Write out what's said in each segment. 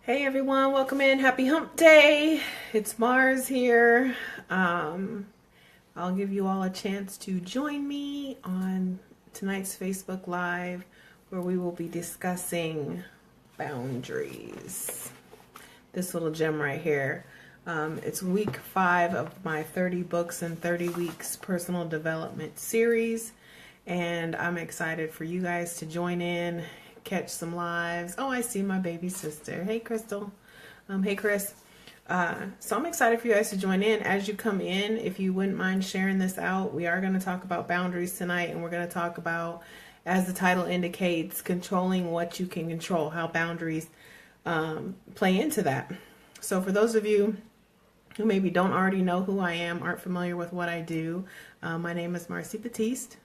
Hey everyone, welcome in. Happy Hump Day. It's Mars here. I'll give you all a chance to join me on tonight's Facebook Live where we will be discussing boundaries. This little gem right here. It's week 5 of my 30 books in 30 weeks personal development series. And I'm excited for you guys to join in, catch some lives. Oh, I see my baby sister. Hey, Crystal. Hey, Chris. So I'm excited for you guys to join in. As you come in, if you wouldn't mind sharing this out, we are going to talk about boundaries tonight, and we're going to talk about, as the title indicates, controlling what you can control, how boundaries play into that. So for those of you who maybe don't already know who I am, aren't familiar with what I do, my name is Marcy Batiste.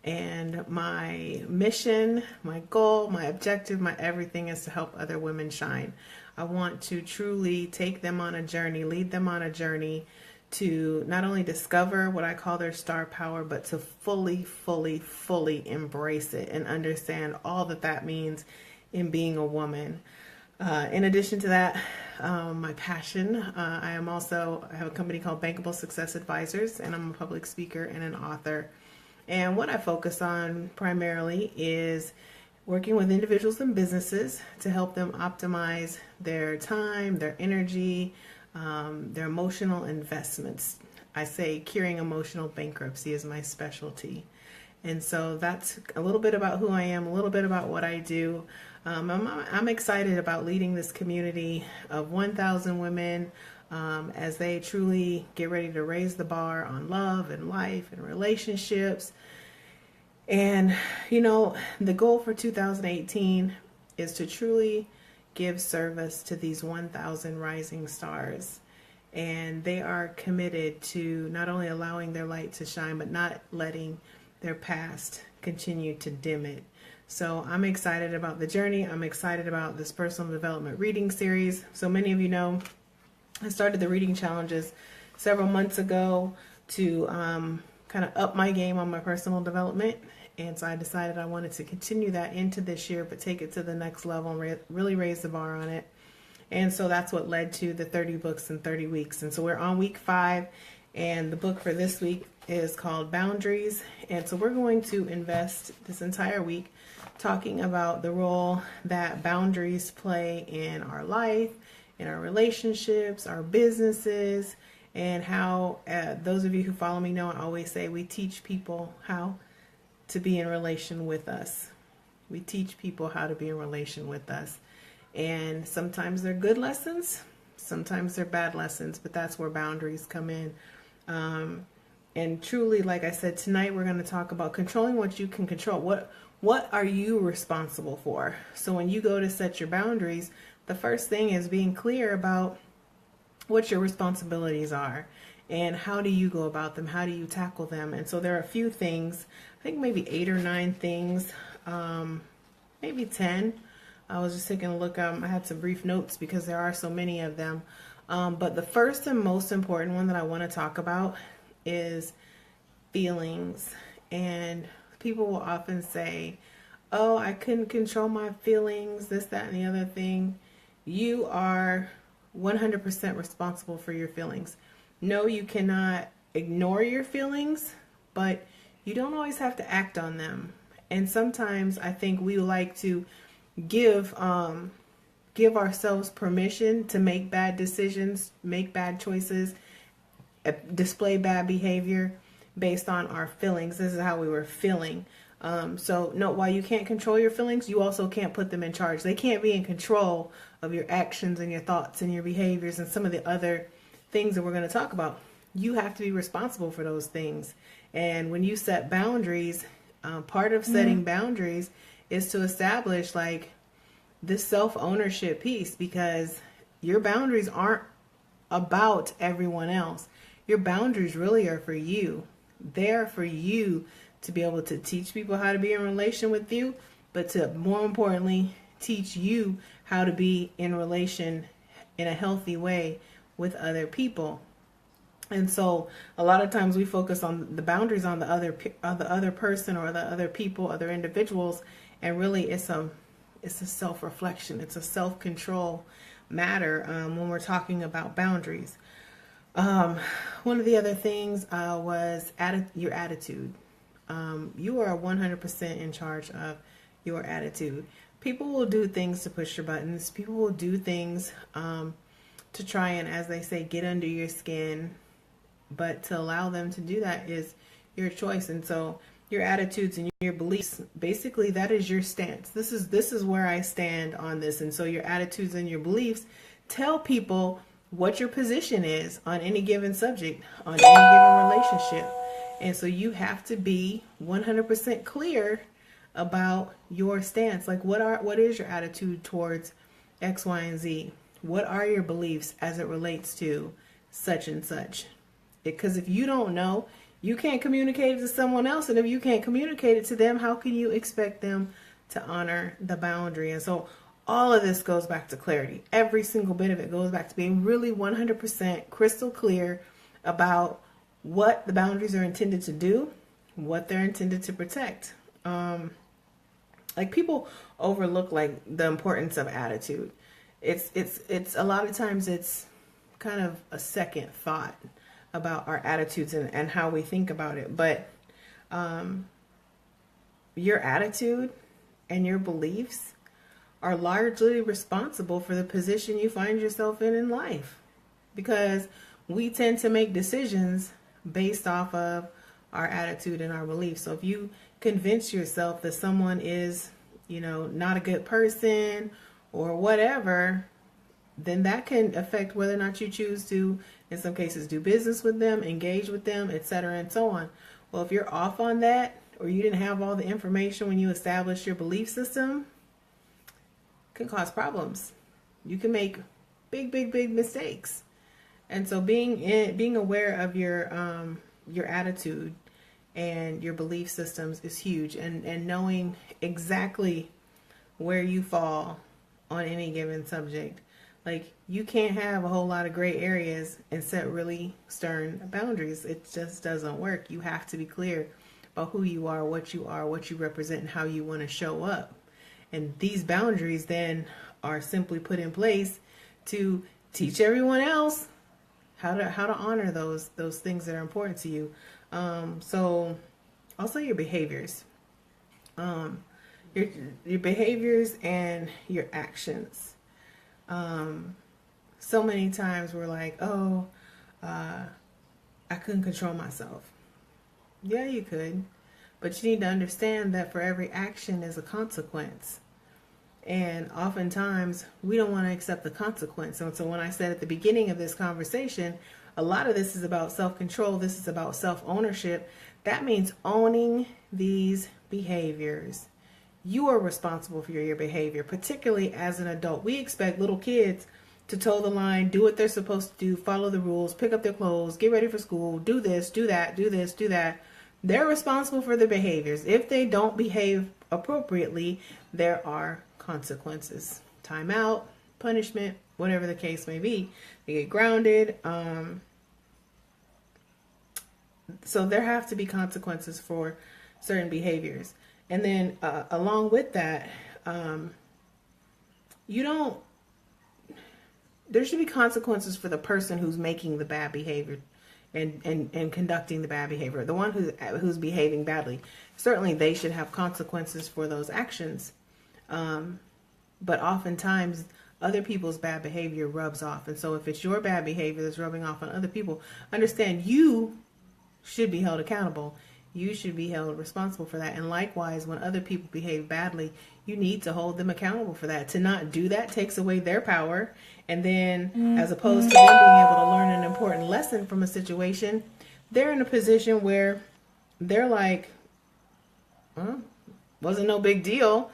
And my mission, my goal, my objective, my everything is to help other women shine. I want to truly take them on a journey, lead them on a journey to not only discover what I call their star power, but to fully embrace it and understand all that that means in being a woman. In addition to that, my passion, I have a company called Bankable Success Advisors, and I'm a public speaker and an author. And what I focus on primarily is working with individuals and businesses to help them optimize their time, their energy, their emotional investments. I say curing emotional bankruptcy is my specialty. And so that's a little bit about who I am, a little bit about what I do. I'm excited about leading this community of 1,000 women as they truly get ready to raise the bar on love and life and relationships. And, the goal for 2018 is to truly give service to these 1,000 rising stars. And they are committed to not only allowing their light to shine, but not letting their past continue to dim it. So I'm excited about the journey. I'm excited about this personal development reading series. So many of you know I started the reading challenges several months ago to kind of up my game on my personal development. And so I decided I wanted to continue that into this year, but take it to the next level and really raise the bar on it. And so that's what led to the 30 books in 30 weeks. And so we're on week 5, and the book for this week is called Boundaries. And so we're going to invest this entire week talking about the role that boundaries play in our life, in our relationships, our businesses, and how those of you who follow me know I always say we teach people how to be in relation with us. We teach people how to be in relation with us. And sometimes they're good lessons, sometimes they're bad lessons, but that's where boundaries come in. And truly, like I said, tonight we're going to talk about controlling what you can control. What are you responsible for? So when you go to set your boundaries, the first thing is being clear about what your responsibilities are and how do you go about them, how do you tackle them. And so there are a few things, I think maybe 8 or 9 things, maybe 10. I was just taking a look. I had some brief notes because there are so many of them. But the first and most important one that I want to talk about is feelings. And people will often say, oh, I couldn't control my feelings, this, that, and the other thing. You are 100% responsible for your feelings. No, you cannot ignore your feelings, but you don't always have to act on them. And sometimes I think we like to give ourselves permission to make bad decisions, make bad choices, display bad behavior based on our feelings. This is how we were feeling. So no, while you can't control your feelings, you also can't put them in charge. They can't be in control of your actions and your thoughts and your behaviors and some of the other things that we're going to talk about. You have to be responsible for those things. And when you set boundaries, part of setting boundaries is to establish like this self-ownership piece, because your boundaries aren't about everyone else. Your boundaries really are for you. They're for you to be able to teach people how to be in relation with you, but to more importantly, teach you how to be in relation in a healthy way with other people. And so a lot of times we focus on the boundaries on the other person or the other people, other individuals, and really it's a self-reflection, it's a self-control matter when we're talking about boundaries. One of the other things was your attitude. You are 100% in charge of your attitude. People will do things to push your buttons. People will do things to try and, as they say, get under your skin. But to allow them to do that is your choice. And so your attitudes and your beliefs, basically that is your stance. This is where I stand on this. And so your attitudes and your beliefs tell people what your position is on any given subject, on any given relationship. And so you have to be 100% clear about your stance. Like what is your attitude towards X, Y, and Z? What are your beliefs as it relates to such and such? Because if you don't know, you can't communicate it to someone else. And if you can't communicate it to them, how can you expect them to honor the boundary? And so all of this goes back to clarity. Every single bit of it goes back to being really 100% crystal clear about what the boundaries are intended to do, what they're intended to protect. Like people overlook like the importance of attitude. It's a lot of times it's kind of a second thought about our attitudes and how we think about it. But your attitude and your beliefs are largely responsible for the position you find yourself in life, because we tend to make decisions based off of our attitude and our beliefs. So if you convince yourself that someone is, not a good person or whatever, then that can affect whether or not you choose to, in some cases, do business with them, engage with them, etc., and so on. Well, if you're off on that, or you didn't have all the information when you established your belief system, it can cause problems. You can make big mistakes. And so being aware of your attitude and your belief systems is huge, and knowing exactly where you fall on any given subject. Like, you can't have a whole lot of gray areas and set really stern boundaries. It just doesn't work. You have to be clear about who you are, what you represent, and how you want to show up. And these boundaries then are simply put in place to teach everyone else how to honor those things that are important to you. So also your behaviors, your behaviors and your actions. So many times we're like, I couldn't control myself. Yeah, you could, but you need to understand that for every action is a consequence. And oftentimes we don't want to accept the consequence. And so when I said at the beginning of this conversation, a lot of this is about self-control. This is about self-ownership. That means owning these behaviors. You are responsible for your behavior, particularly as an adult. We expect little kids to toe the line, do what they're supposed to do, follow the rules, pick up their clothes, get ready for school, do this, do that, do this, do that. They're responsible for their behaviors. If they don't behave appropriately, there are consequences. Time out, punishment, whatever the case may be. They get grounded. So there have to be consequences for certain behaviors. And then along with that, there should be consequences for the person who's making the bad behavior and conducting the bad behavior. The one who's behaving badly. Certainly they should have consequences for those actions. But oftentimes other people's bad behavior rubs off. And so if it's your bad behavior that's rubbing off on other people, understand you should be held accountable. You should be held responsible for that. And likewise, when other people behave badly, you need to hold them accountable for that. To not do that takes away their power. And then as opposed to them being able to learn an important lesson from a situation, they're in a position where they're like, wasn't no big deal.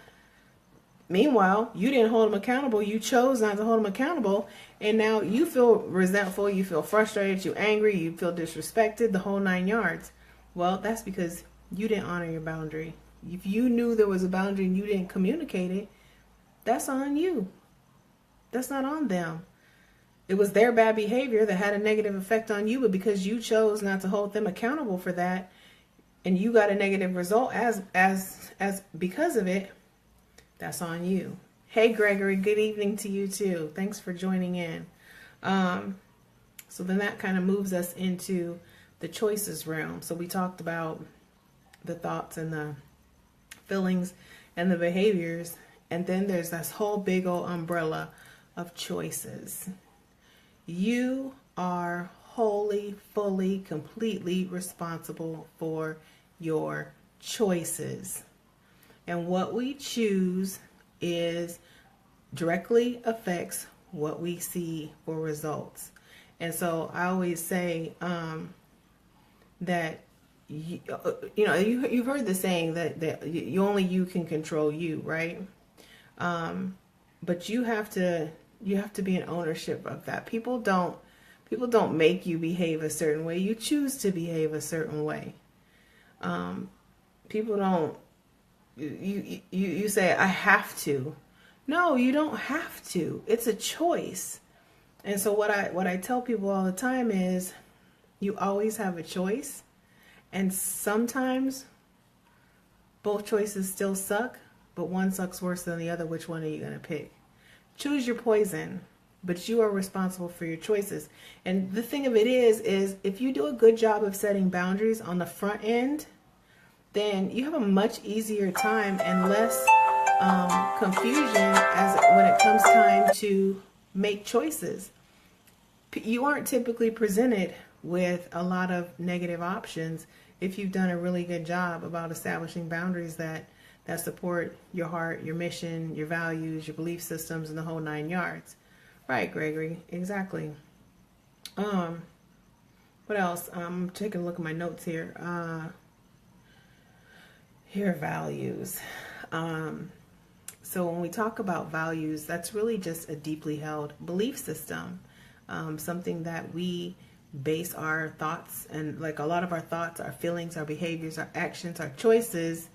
Meanwhile, you didn't hold them accountable. You chose not to hold them accountable. And now you feel resentful. You feel frustrated. You're angry. You feel disrespected, the whole 9 yards. Well, that's because you didn't honor your boundary. If you knew there was a boundary and you didn't communicate it, that's on you. That's not on them. It was their bad behavior that had a negative effect on you, but because you chose not to hold them accountable for that, and you got a negative result as because of it, that's on you. Hey, Gregory, good evening to you too. Thanks for joining in. So then that kind of moves us into the choices realm. So we talked about the thoughts and the feelings and the behaviors. And then there's this whole big old umbrella of choices. You are wholly, fully, completely responsible for your choices. And what we choose is directly affects what we see for results. And so I always say that you've heard the saying that you only you can control you, right? But you have to be in ownership of that. People don't make you behave a certain way. You choose to behave a certain way. People don't. You say I have to. No, you don't have to. It's a choice. And so what I tell people all the time is you always have a choice, and sometimes both choices still suck, but one sucks worse than the other. Which one are you going to pick? Choose your poison, but you are responsible for your choices. And the thing of it is if you do a good job of setting boundaries on the front end, then you have a much easier time and less confusion as when it comes time to make choices. You aren't typically presented with a lot of negative options if you've done a really good job about establishing boundaries that support your heart, your mission, your values, your belief systems, and the whole 9 yards. Right, Gregory, exactly. What else? I'm taking a look at my notes here. Here, values. So when we talk about values, that's really just a deeply held belief system, something that we base our thoughts, and like a lot of our thoughts, our feelings, our behaviors, our actions, our choices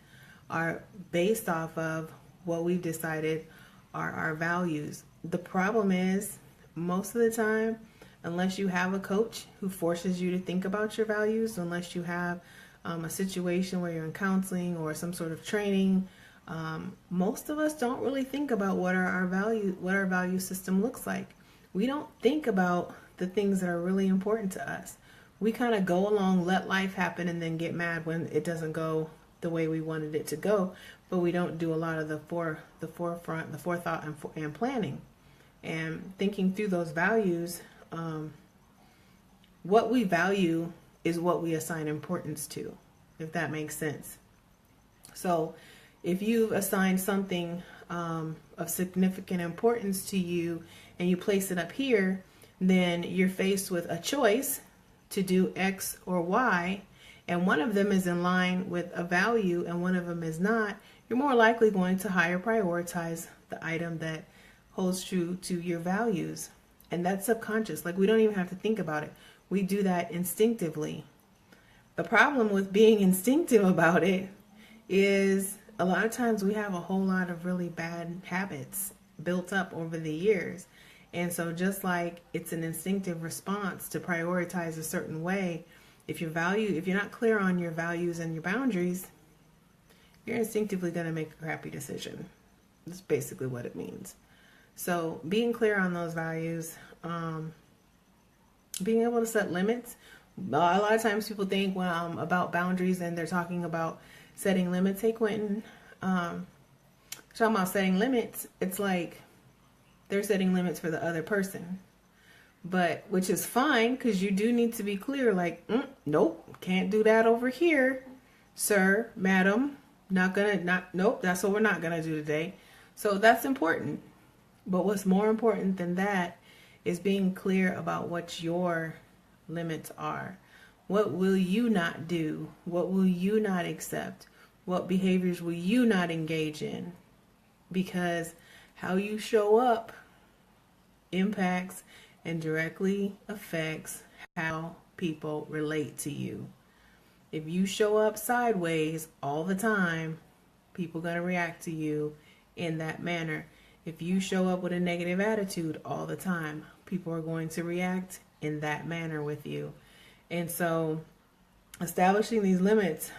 are based off of what we've decided are our values. The problem is, most of the time, unless you have a coach who forces you to think about your values, unless you have a situation where you're in counseling or some sort of training, most of us don't really think about what our value system looks like. We don't think about the things that are really important to us. We kind of go along, let life happen, and then get mad when it doesn't go the way we wanted it to go. But we don't do a lot of the forethought and planning and thinking through those values. What we value is what we assign importance to, if that makes sense. So if you've assigned something of significant importance to you and you place it up here, then you're faced with a choice to do X or Y, and one of them is in line with a value and one of them is not, you're more likely going to higher prioritize the item that holds true to your values. And that's subconscious. Like, we don't even have to think about it. We do that instinctively. The problem with being instinctive about it is a lot of times we have a whole lot of really bad habits built up over the years. And so just like it's an instinctive response to prioritize a certain way, if you're not clear on your values and your boundaries, you're instinctively going to make a crappy decision. That's basically what it means. So being clear on those values, being able to set limits. A lot of times people think about boundaries and they're talking about setting limits. Hey, Quentin, talking about setting limits, it's like they're setting limits for the other person. But which is fine, because you do need to be clear, like, nope, can't do that over here, sir, madam. Nope, that's what we're not gonna do today. So that's important. But what's more important than that is being clear about what your limits are. What will you not do? What will you not accept? What behaviors will you not engage in? Because how you show up impacts and directly affects how people relate to you. If you show up sideways all the time, people are going to react to you in that manner. If you show up with a negative attitude all the time, people are going to react in that manner with you. And so establishing these limits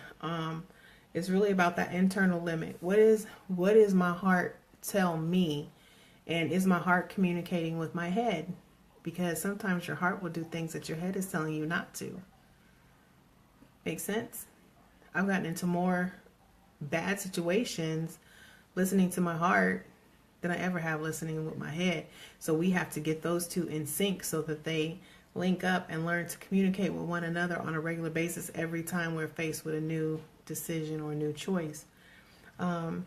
is really about that internal limit. What is my heart tell me? And is my heart communicating with my head? Because sometimes your heart will do things that your head is telling you not to. Make sense? I've gotten into more bad situations listening to my heart than I ever have listening with my head. So we have to get those two in sync so that they link up and learn to communicate with one another on a regular basis every time we're faced with a new decision or a new choice. And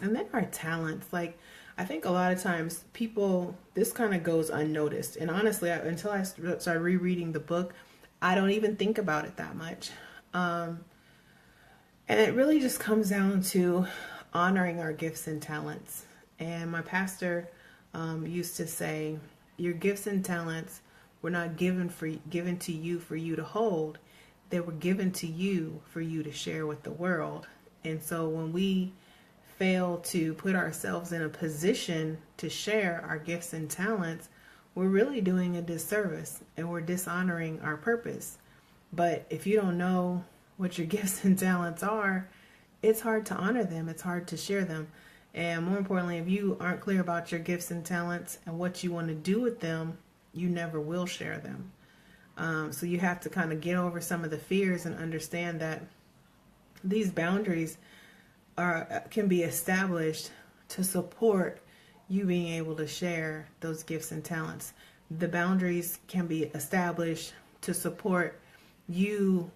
then our talents. Like, I think a lot of times people, this kind of goes unnoticed. And honestly, until I started rereading the book, I don't even think about it that much. And it really just comes down to honoring our gifts and talents. And my pastor used to say, your gifts and talents were not given to you for you to hold. They were given to you for you to share with the world. And so when we fail to put ourselves in a position to share our gifts and talents, we're really doing a disservice and we're dishonoring our purpose. But if you don't know what your gifts and talents are, it's hard to honor them. It's hard to share them. And more importantly, if you aren't clear about your gifts and talents and what you want to do with them, you never will share them. So you have to kind of get over some of the fears and understand that these boundaries can be established to support you being able to share those gifts and talents. The boundaries can be established to support you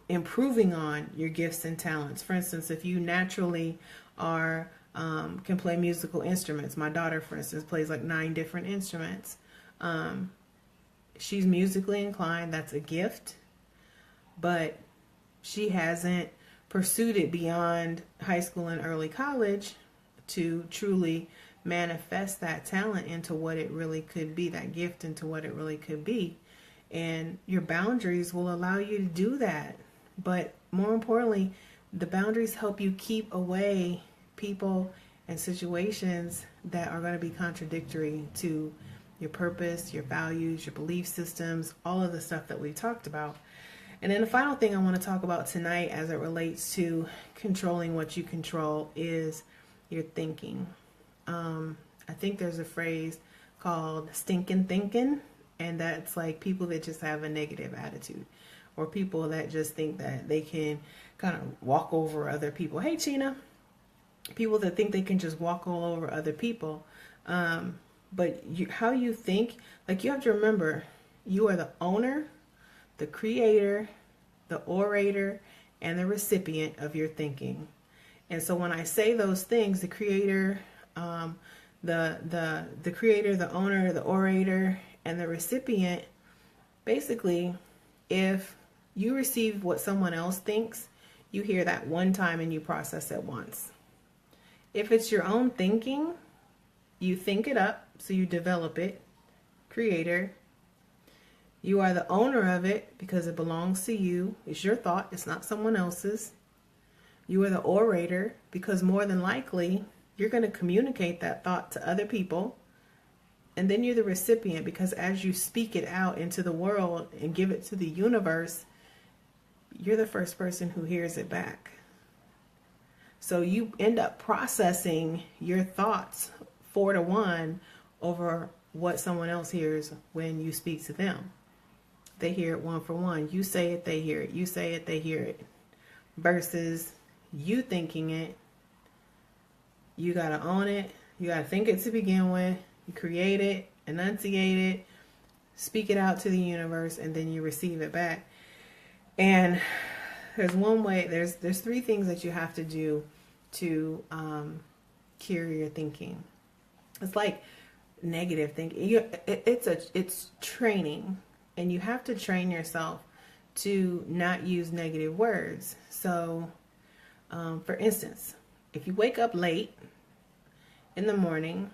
improving on your gifts and talents. For instance, if you naturally can play musical instruments. My daughter, for instance, plays like 9 different instruments. She's musically inclined. That's a gift. But she hasn't pursued it beyond high school and early college to truly manifest that talent into what it really could be, that gift into what it really could be. And your boundaries will allow you to do that. But more importantly, the boundaries help you keep away people and situations that are going to be contradictory to your purpose, your values, your belief systems, all of the stuff that we talked about. And then the final thing I want to talk about tonight as it relates to controlling what you control is your thinking. I think there's a phrase called stinking thinking, and that's like people that just have a negative attitude, or people that just think that they can kind of walk over other people. Hey, Chena. People that think they can just walk all over other people. But how you think, like, you have to remember, you are the owner, the creator, the orator, and the recipient of your thinking. And so when I say those things, the creator, the creator, the owner, the orator, and the recipient, basically, if you receive what someone else thinks, you hear that one time and you process it once. If it's your own thinking, you think it up, so you develop it. Creator. You are the owner of it because it belongs to you. It's your thought. It's not someone else's. You are the orator because more than likely you're going to communicate that thought to other people. And then you're the recipient because as you speak it out into the world and give it to the universe, you're the first person who hears it back. So you end up processing your thoughts 4-to-1 over what someone else hears when you speak to them. They hear it 1-for-1. You say it, they hear it. You say it, they hear it. Versus you thinking it, you got to own it. You got to think it to begin with. You create it, enunciate it, speak it out to the universe, and then you receive it back. And there's one way, there's 3 things that you have to do to cure your thinking. It's like negative thinking. It's training, and you have to train yourself to not use negative words. So, for instance, if you wake up late in the morning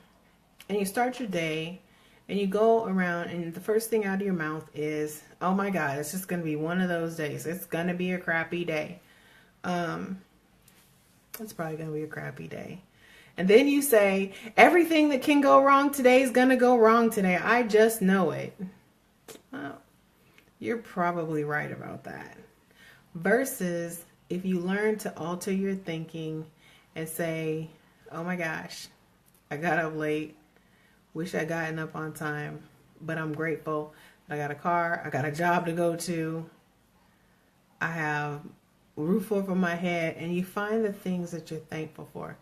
and you start your day and you go around and the first thing out of your mouth is, oh my God, it's just going to be one of those days. It's going to be a crappy day. It's probably going to be a crappy day. And then you say, everything that can go wrong today is going to go wrong today. I just know it. Well, you're probably right about that. Versus if you learn to alter your thinking and say, oh my gosh, I got up late. Wish I gotten up on time, but I'm grateful. I got a car. I got a job to go to. I have a roof over my head, and you find the things that you're thankful for.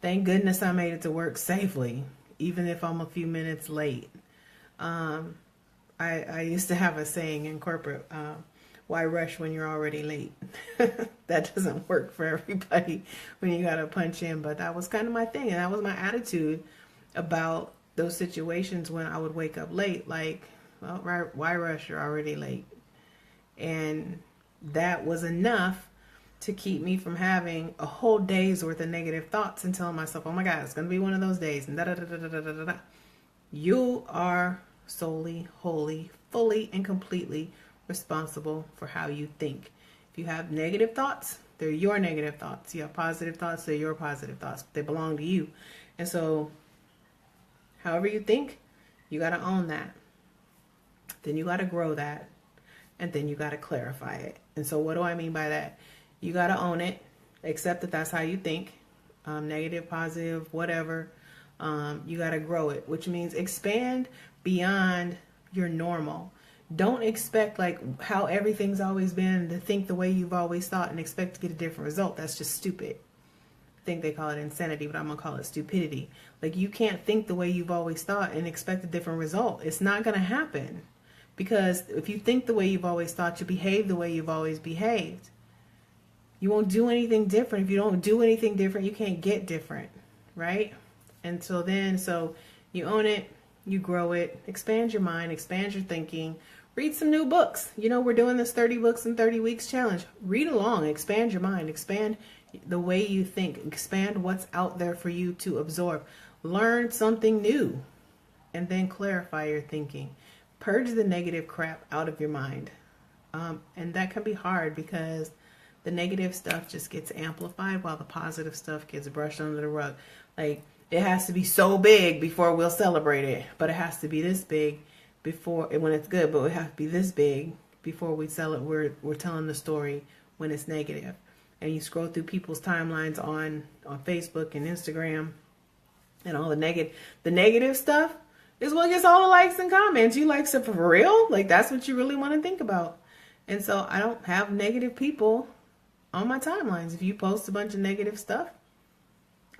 Thank goodness I made it to work safely, even if I'm a few minutes late. I used to have a saying in corporate, why rush when you're already late? That doesn't work for everybody when you got to punch in, but that was kind of my thing, and that was my attitude about those situations when I would wake up late. Like, well, why rush? You're already late. And that was enough to keep me from having a whole day's worth of negative thoughts and telling myself, oh my God, it's going to be one of those days. And da da da da da da da. You are solely, wholly, fully, and completely responsible for how you think. If you have negative thoughts, they're your negative thoughts. You have positive thoughts, they're your positive thoughts. They belong to you. And so, however you think, you got to own that. Then you got to grow that. And then you got to clarify it. And so what do I mean by that? You got to own it. Accept that that's how you think. Negative, positive, whatever. You got to grow it, which means expand beyond your normal. Don't expect like how everything's always been to think the way you've always thought and expect to get a different result. That's just stupid. I think they call it insanity, but I'm going to call it stupidity. Like, you can't think the way you've always thought and expect a different result. It's not going to happen. Because if you think the way you've always thought, you behave the way you've always behaved. You won't do anything different. If you don't do anything different, you can't get different, right? And so you own it, you grow it, expand your mind, expand your thinking, read some new books. You know, we're doing this 30 books in 30 weeks challenge. Read along, expand your mind, expand the way you think, expand what's out there for you to absorb. Learn something new, and then clarify your thinking. Purge the negative crap out of your mind. And that can be hard because the negative stuff just gets amplified while the positive stuff gets brushed under the rug. Like, it has to be so big before we'll celebrate it, but it has to be this big before, when it's good, but it has to be this big before we sell it. We're telling the story when it's negative. And you scroll through people's timelines on Facebook and Instagram, and all the negative stuff is what gets all the likes and comments. You like stuff for real? Like, that's what you really want to think about. And so I don't have negative people on my timelines. If you post a bunch of negative stuff,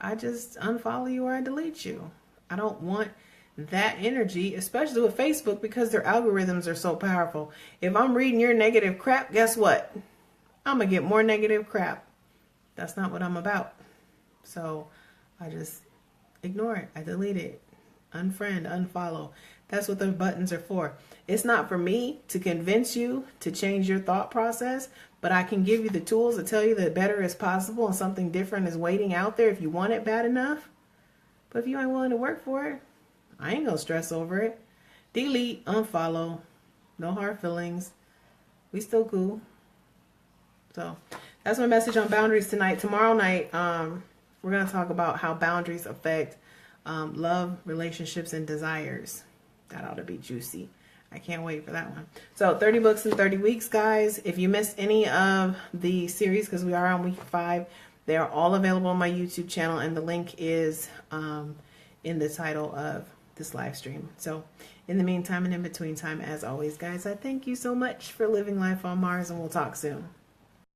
I just unfollow you or I delete you. I don't want that energy, especially with Facebook, because their algorithms are so powerful. If I'm reading your negative crap, guess what? I'm going to get more negative crap. That's not what I'm about. So I just ignore it. I delete it. Unfriend, unfollow. That's what those buttons are for. It's not for me to convince you to change your thought process, but I can give you the tools to tell you that better is possible and something different is waiting out there if you want it bad enough. But if you ain't willing to work for it, I ain't gonna stress over it. Delete, unfollow, no hard feelings. We still cool. So that's my message on boundaries tonight. Tomorrow night, we're gonna talk about how boundaries affect love, relationships, and desires. That ought to be juicy. I can't wait for that one. So 30 books in 30 weeks, guys. If you missed any of the series, because we are on week 5, they are all available on my YouTube channel, and the link is in the title of this live stream. So in the meantime and in between time, as always, guys, I thank you so much for living life on Mars, and we'll talk soon.